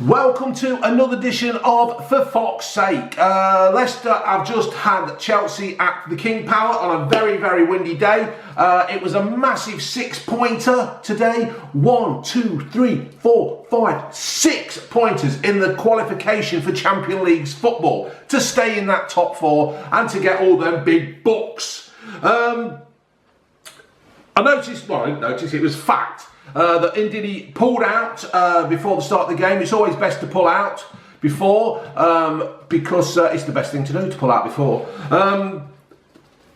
Welcome to another edition of For Fox's Sake. Leicester have just had Chelsea at the King Power on a very, very windy day. It was a massive 6-pointer today. 1, 2, 3, 4, 5, 6 pointers in the qualification for Champions League football to stay in that top four and to get all them big bucks. I didn't notice, it was fact. That Ndidi pulled out before the start of the game. It's always best to pull out before because it's the best thing to do, to pull out before. So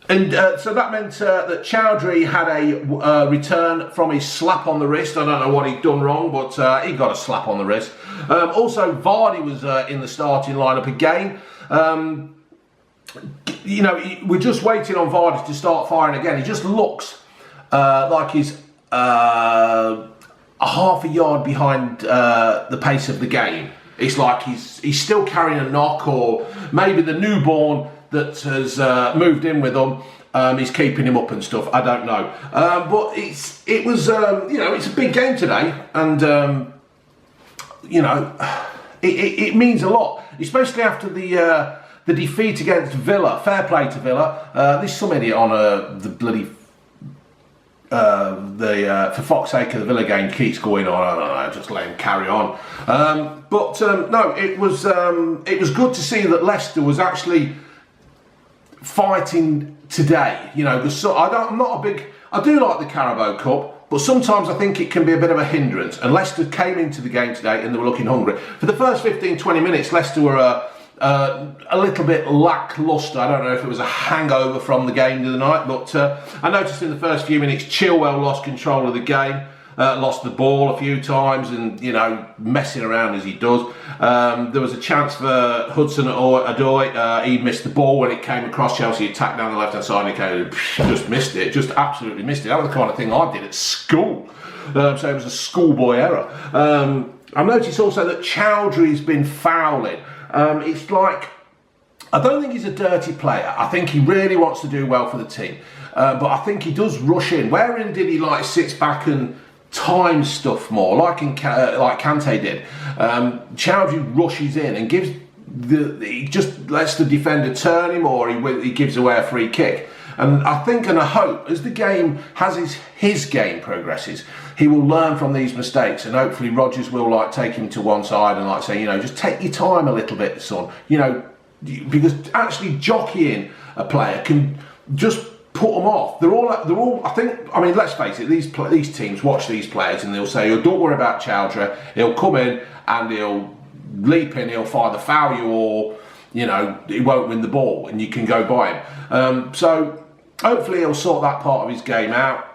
that meant that Chowdhury had a return from his slap on the wrist. I don't know what he'd done wrong, but he got a slap on the wrist. Also, Vardy was in the starting lineup again. We're just waiting on Vardy to start firing again. He just looks like he's a half a yard behind the pace of the game. It's like he's still carrying a knock, or maybe the newborn that has moved in with him is keeping him up and stuff. I don't know, but it was it's a big game today, and it means a lot, especially after the defeat against Villa. Fair play to Villa. There's some idiot on the bloody. For Fox's Sake of the Villa game keeps going on. I don't know, just let him carry on. No, it was good to see that Leicester was actually fighting today. Because I do like the Carabao Cup, but sometimes I think it can be a bit of a hindrance. And Leicester came into the game today and they were looking hungry. For the first 15-20 minutes, Leicester were a little bit lacklustre. I don't know if it was a hangover from the game the other night, but I noticed in the first few minutes Chilwell lost control of the game, lost the ball a few times, and messing around as he does. There was a chance for Hudson-Odoi. He missed the ball when it came across. Chelsea attacked down the left hand side and he came, just missed it, just absolutely missed it. That was the kind of thing I did at school. So it was a schoolboy error. I've noticed also that Chowdhury's been fouling. It's like, I don't think he's a dirty player. I think he really wants to do well for the team. But I think he does rush in. Where Ndidi sits back and times stuff more, like Kante did. Chowdhury rushes in and he just lets the defender turn him, or he gives away a free kick. And I think and I hope as the game has his game progresses, he will learn from these mistakes, and hopefully Rodgers will take him to one side and say, just take your time a little bit, son. Because actually jockeying a player can just put them off. They're all. Let's face it. These teams watch these players and they'll say, "Oh, don't worry about Chowdhury. He'll come in and he'll leap in. He'll either foul you, or he won't win the ball, and you can go by him." So hopefully he'll sort that part of his game out.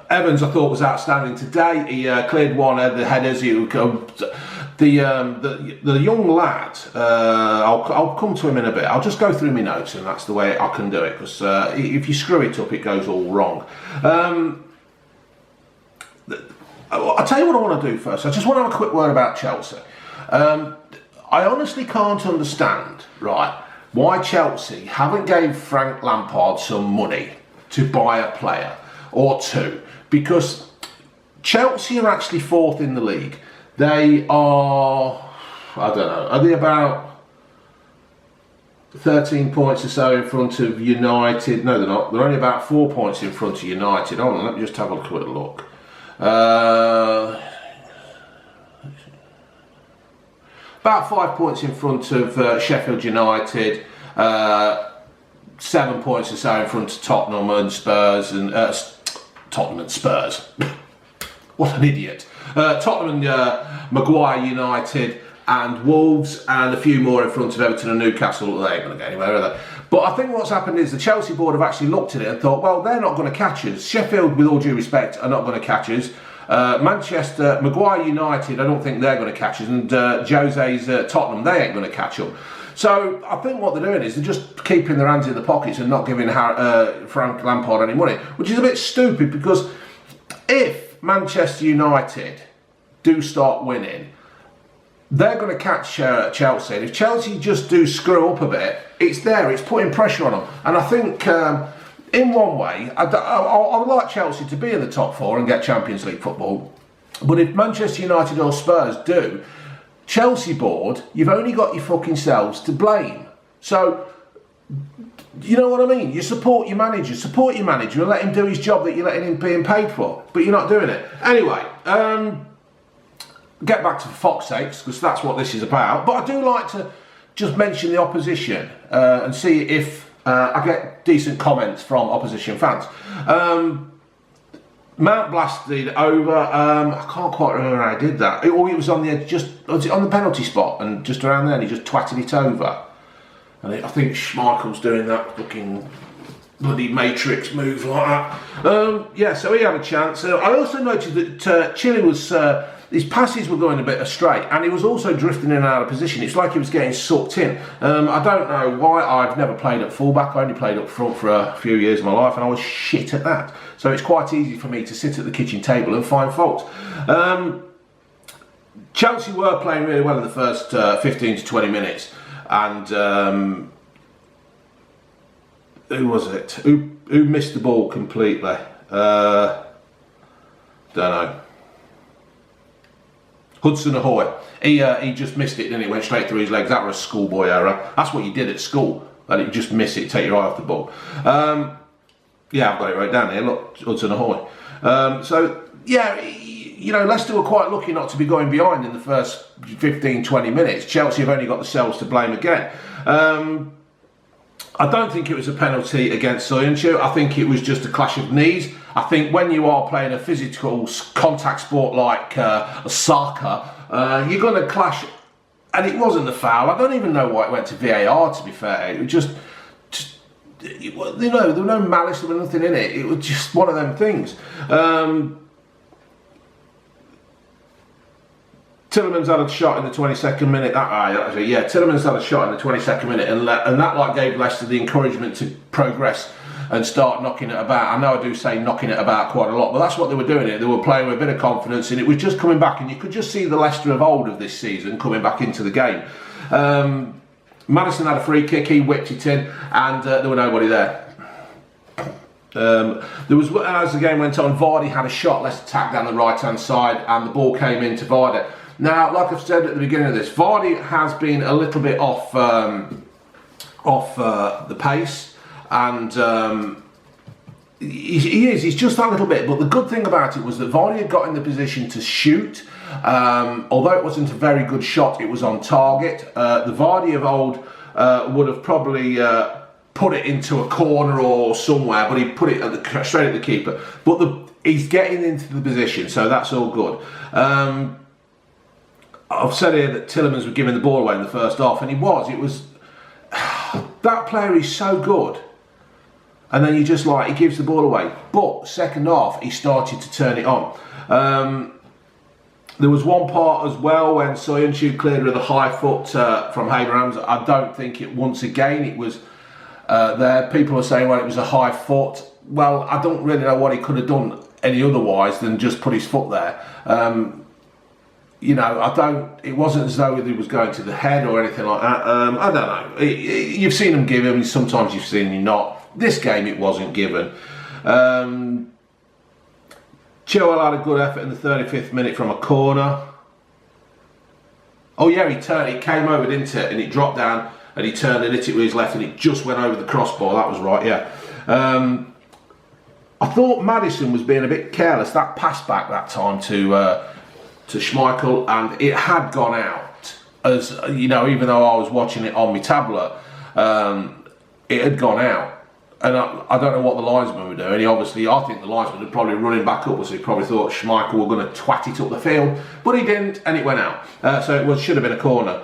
Evans, I thought, was outstanding today. He cleared one of the headers. The young lad, I'll come to him in a bit. I'll just go through my notes, and that's the way I can do it, because if you screw it up, it goes all wrong. I'll tell you what I want to do first. I just want to have a quick word about Chelsea. I honestly can't understand, why Chelsea haven't gave Frank Lampard some money to buy a player or two, because Chelsea are actually 4th in the league. They are, I don't know, are they about 13 points or so in front of United? No, they're not. They're only about 4 points in front of United. Hold on, let me just have a quick look. About 5 points in front of Sheffield United. 7 points or so in front of Tottenham and Spurs, and Tottenham and Spurs. What an idiot. Tottenham and Maguire United and Wolves, and a few more in front of Everton and Newcastle. They ain't going to get anywhere, are they? But I think what's happened is the Chelsea board have actually looked at it and thought, well, they're not going to catch us. Sheffield, with all due respect, are not going to catch us. Manchester, Maguire United, I don't think they're going to catch us. And Jose's Tottenham, they ain't going to catch them. So I think what they're doing is they're just keeping their hands in the pockets and not giving Frank Lampard any money, which is a bit stupid, because if Manchester United do start winning, they're going to catch Chelsea. And if Chelsea just do screw up a bit, it's putting pressure on them. And I think in one way, I would like Chelsea to be in the top four and get Champions League football. But if Manchester United or Spurs do, Chelsea board, you've only got your fucking selves to blame. So, you know what I mean? You support your manager and let him do his job that you're letting him being paid for, but you're not doing it. Anyway, get back to the Fox sakes, because that's what this is about. But I do like to just mention the opposition and see if I get decent comments from opposition fans. Mount blasted over, I can't quite remember how he did that. It was on the edge, was it on the penalty spot, and just around there, and he just twatted it over. And I think Schmeichel's doing that fucking bloody Matrix move like that. Yeah, so he had a chance. I also noticed that Chile was, his passes were going a bit astray, and he was also drifting in and out of position. It's like he was getting sucked in. I don't know why. I've never played at fullback. I only played up front for a few years of my life, and I was shit at that. So it's quite easy for me to sit at the kitchen table and find faults. Chelsea were playing really well in the first 15 to 20 minutes. And who was it? Who missed the ball completely? Don't know. Hudson-Odoi. He just missed it, didn't he? Went straight through his legs. That was a schoolboy error. That's what you did at school. And you just miss it, take your eye off the ball. Yeah, I've got it right down here. Look, Hudson-Odoi. So yeah. You know, Leicester were quite lucky not to be going behind in the first 15-20 minutes. Chelsea have only got themselves to blame again. I don't think it was a penalty against Soyuncu. I think it was just a clash of knees. I think when you are playing a physical contact sport like soccer, you're going to clash. And it wasn't a foul. I don't even know why it went to VAR, to be fair. It was just you know, there was no malice, there was nothing in it. It was just one of them things. Tillemans had a shot in the 22nd minute. Tillemans had a shot in the 22nd minute, and that like gave Leicester the encouragement to progress and start knocking it about. I know I do say knocking it about quite a lot, but that's what they were doing. They were playing with a bit of confidence, and it was just coming back. And you could just see the Leicester of old of this season coming back into the game. Maddison had a free kick. He whipped it in, and there were nobody there. There was, as the game went on, Vardy had a shot. Leicester tacked down the right hand side, and the ball came into Vardy. Now, like I've said at the beginning of this, Vardy has been a little bit off the pace, and he's just that little bit. But the good thing about it was that Vardy had got in the position to shoot. Although it wasn't a very good shot, it was on target. The Vardy of old would have probably put it into a corner or somewhere, but he put it straight at the keeper. But he's getting into the position, so that's all good. I've said here that Tillemans was giving the ball away in the first half, and he was. It was that player is so good, and then you just like he gives the ball away. But second half, he started to turn it on. There was one part as well when Soyuncu cleared with a high foot from Abrahams. I don't think it. Once again, it was there. People are saying, well, it was a high foot. Well, I don't really know what he could have done any otherwise than just put his foot there. You know, it wasn't as though he was going to the head or anything like that. I don't know. You've seen him give him, sometimes you've seen him not. This game it wasn't given. Chilwell had a good effort in the 35th minute from a corner. Oh yeah, he came over, didn't it? And it dropped down, and he turned and hit it with his left, and it just went over the crossbar. That was right, yeah. I thought Maddison was being a bit careless. That pass back that time to Schmeichel, and it had gone out. As you know, even though I was watching it on my tablet, it had gone out. And I don't know what the linesman were doing. I think the linesman was probably running back up, so he probably thought Schmeichel were going to twat it up the field, but he didn't, and it went out. So it should have been a corner.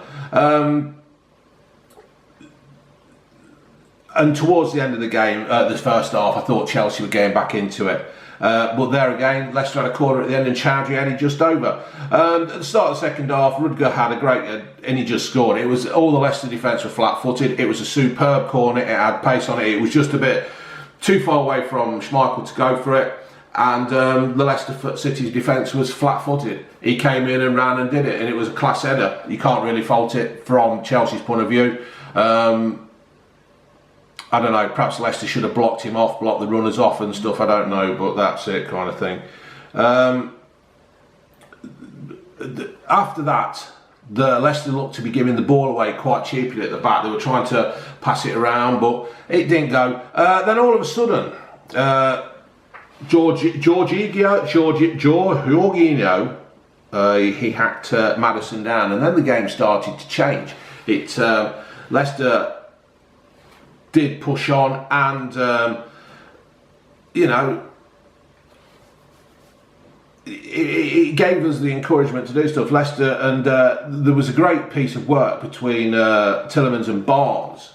And towards the end of the game, the first half, I thought Chelsea were getting back into it. But there again, Leicester had a corner at the end and Chadriani just over. At the start of the second half, Rudger had a great, and he just scored. It was all the Leicester defence were flat-footed. It was a superb corner. It had pace on it. It was just a bit too far away from Schmeichel to go for it. And the Leicester City's defence was flat-footed. He came in and ran and did it, and it was a class header. You can't really fault it from Chelsea's point of view. I don't know, perhaps Leicester should have blocked him off, blocked the runners off and stuff, I don't know, but that's it kind of thing. after that, the Leicester looked to be giving the ball away quite cheaply at the back. They were trying to pass it around, but it didn't go. Then all of a sudden, Jorginho, he hacked Maddison down, and then the game started to change. Leicester did push on, and it gave us the encouragement to do stuff. Leicester, and there was a great piece of work between Tielemans and Barnes,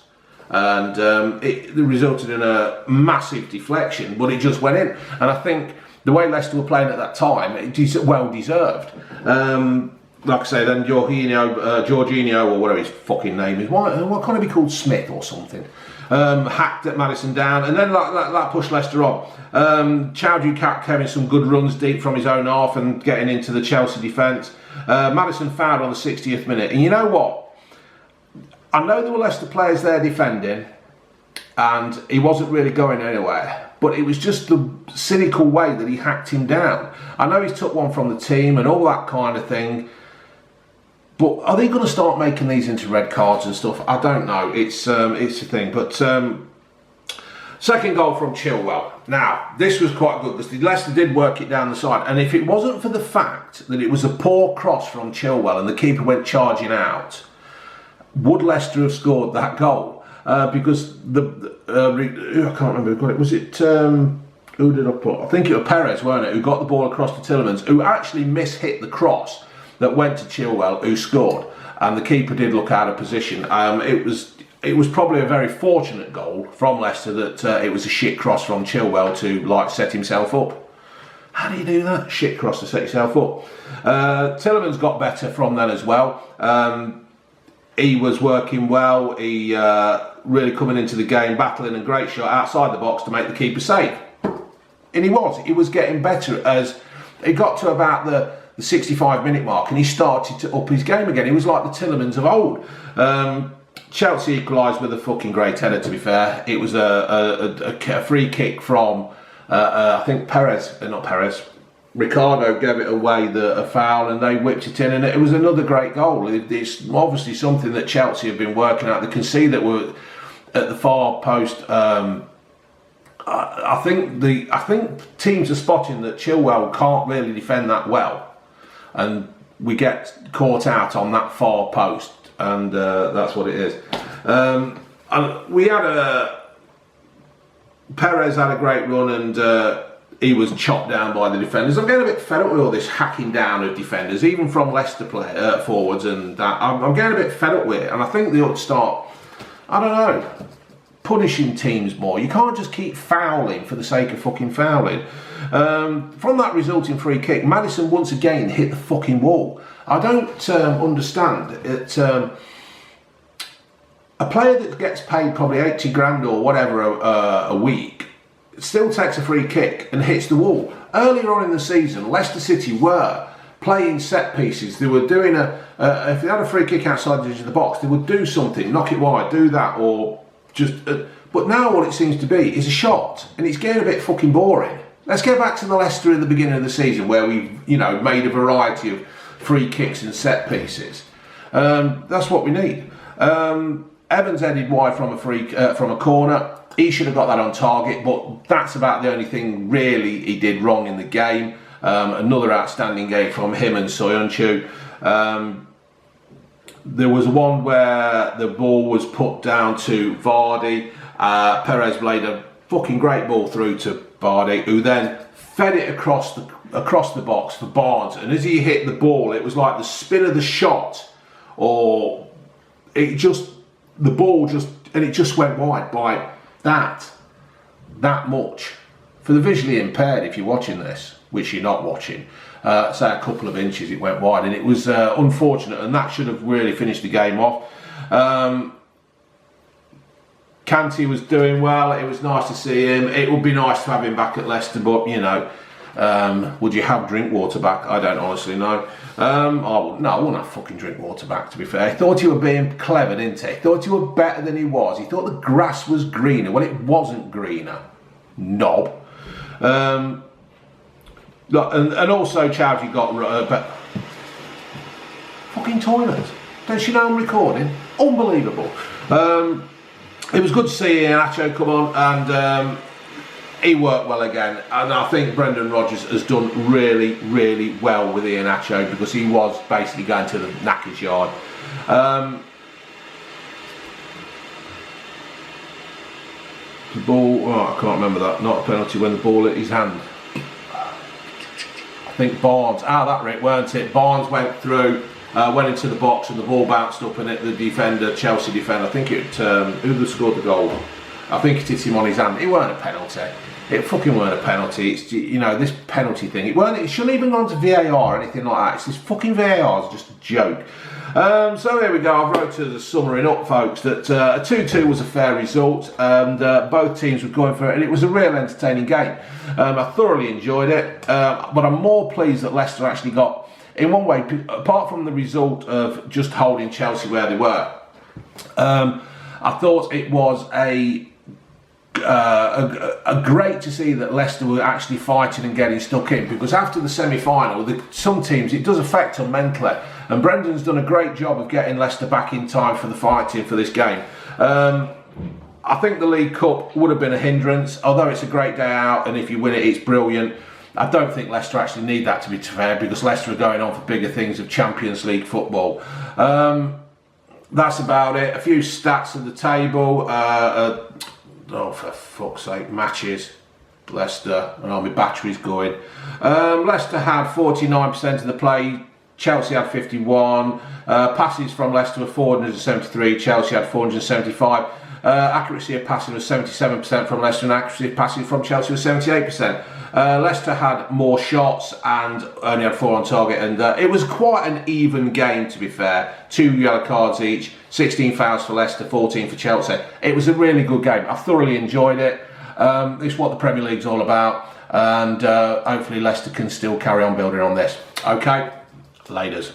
and it resulted in a massive deflection, but it just went in. And I think the way Leicester were playing at that time, it well deserved. Like I say, then Jorginho, or whatever his fucking name is, why can't he be called Smith or something? Hacked at Maddison down, and then that pushed Leicester on. Chowdhury kept having some good runs deep from his own half and getting into the Chelsea defence. Maddison fouled on the 60th minute, and you know what? I know there were Leicester players there defending, and he wasn't really going anywhere, but it was just the cynical way that he hacked him down. I know he's took one from the team and all that kind of thing, but are they going to start making these into red cards and stuff? I don't know. It's a thing. But second goal from Chilwell. Now, this was quite good because Leicester did work it down the side. And if it wasn't for the fact that it was a poor cross from Chilwell and the keeper went charging out, would Leicester have scored that goal? Because I can't remember who got it. Was it... who did I put? I think it was Perez, weren't it? Who got the ball across to Tielemans, who actually mishit the cross that went to Chilwell, who scored, and the keeper did look out of position. It was probably a very fortunate goal from Leicester that it was a shit cross from Chilwell to set himself up. How do you do that? Shit cross to set yourself up. Tielemans got better from then as well. He was working well. He really coming into the game, battling, a great shot outside the box to make the keeper save. And he was getting better as it got to about the 65-minute mark, and he started to up his game again. He was like the Tielemans of old. Chelsea equalised with a fucking great header, to be fair. It was a free kick from, I think Ricardo gave it away, a foul, and they whipped it in, and it was another great goal. It's obviously something that Chelsea have been working at. They can see that we're at the far post. I think teams are spotting that Chilwell can't really defend that well, and we get caught out on that far post, and that's what it is. And we had Perez had a great run, and he was chopped down by the defenders. I'm getting a bit fed up with all this hacking down of defenders, even from Leicester forwards, and that. I'm getting a bit fed up with it, and I think they ought to start, I don't know, punishing teams more. You can't just keep fouling for the sake of fucking fouling. From that resulting free kick, Maddison once again hit the fucking wall. I don't understand it. A player that gets paid probably 80 grand or whatever a week still takes a free kick and hits the wall. Earlier on in the season, Leicester City were playing set pieces. They were doing if they had a free kick outside the edge of the box, they would do something, knock it wide, do that, or just. But now what it seems to be is a shot, and it's getting a bit fucking boring. Let's get back to the Leicester at the beginning of the season, where we, made a variety of free kicks and set pieces. That's what we need. Evans headed wide from a corner. He should have got that on target, but that's about the only thing really he did wrong in the game. Another outstanding game from him and Soyuncu. There was one where the ball was put down to Vardy. Perez played a fucking great ball through to Vardy, who then fed it across the box for Barnes. And as he hit the ball, it was like the spin of the shot, or the ball just went wide by that much. For the visually impaired, if you're watching this, which you're not watching, say a couple of inches, it went wide, and it was unfortunate, and that should have really finished the game off. Kanté was doing well. It was nice to see him. It would be nice to have him back at Leicester, but would you have Drinkwater back? I don't honestly know. I wouldn't have fucking Drinkwater back, to be fair. He thought he was being clever, didn't he? He thought he was better than he was. He thought the grass was greener when it wasn't greener. Knob. And also Chowdhury got fucking toilet. Don't you know I'm recording? Unbelievable. It was good to see Iheanacho come on, and he worked well again. And I think Brendan Rodgers has done really, really well with Iheanacho, because he was basically going to the knacker's yard. The ball, I can't remember that. Not a penalty when the ball hit his hand. I think Barnes, that Rick, weren't it? Barnes went through, went into the box, and the ball bounced up and hit the defender, Chelsea defender. I think it, who scored the goal? I think it hit him on his hand. It weren't a penalty. It fucking weren't a penalty. It's, you know, this penalty thing. It shouldn't even gone to VAR or anything like that. It's this fucking VAR is just a joke. So here we go. I've wrote to the summary up, folks, that a 2-2 was a fair result, and both teams were going for it, and it was a real entertaining game. I thoroughly enjoyed it, but I'm more pleased that Leicester actually got, in one way, apart from the result of just holding Chelsea where they were, I thought it was a great to see that Leicester were actually fighting and getting stuck in, because after the semi-final, some teams, it does affect them mentally, and Brendan's done a great job of getting Leicester back in time for the fighting for this game. I think the League Cup would have been a hindrance, although it's a great day out, and if you win it, it's brilliant. I don't think Leicester actually need that, to be fair, because Leicester are going on for bigger things of Champions League football. That's about it. A few stats of the table. Oh, for fuck's sake, matches. Leicester, my battery's going. Leicester had 49% of the play, Chelsea had 51. Passes from Leicester were 473, Chelsea had 475. Accuracy of passing was 77% from Leicester, and accuracy of passing from Chelsea was 78%. Leicester had more shots and only had 4 on target, and it was quite an even game, to be fair. 2 yellow cards each, 16 fouls for Leicester, 14 for Chelsea. It was a really good game. I thoroughly enjoyed it. It's what the Premier League's all about, and hopefully Leicester can still carry on building on this. Okay, laters.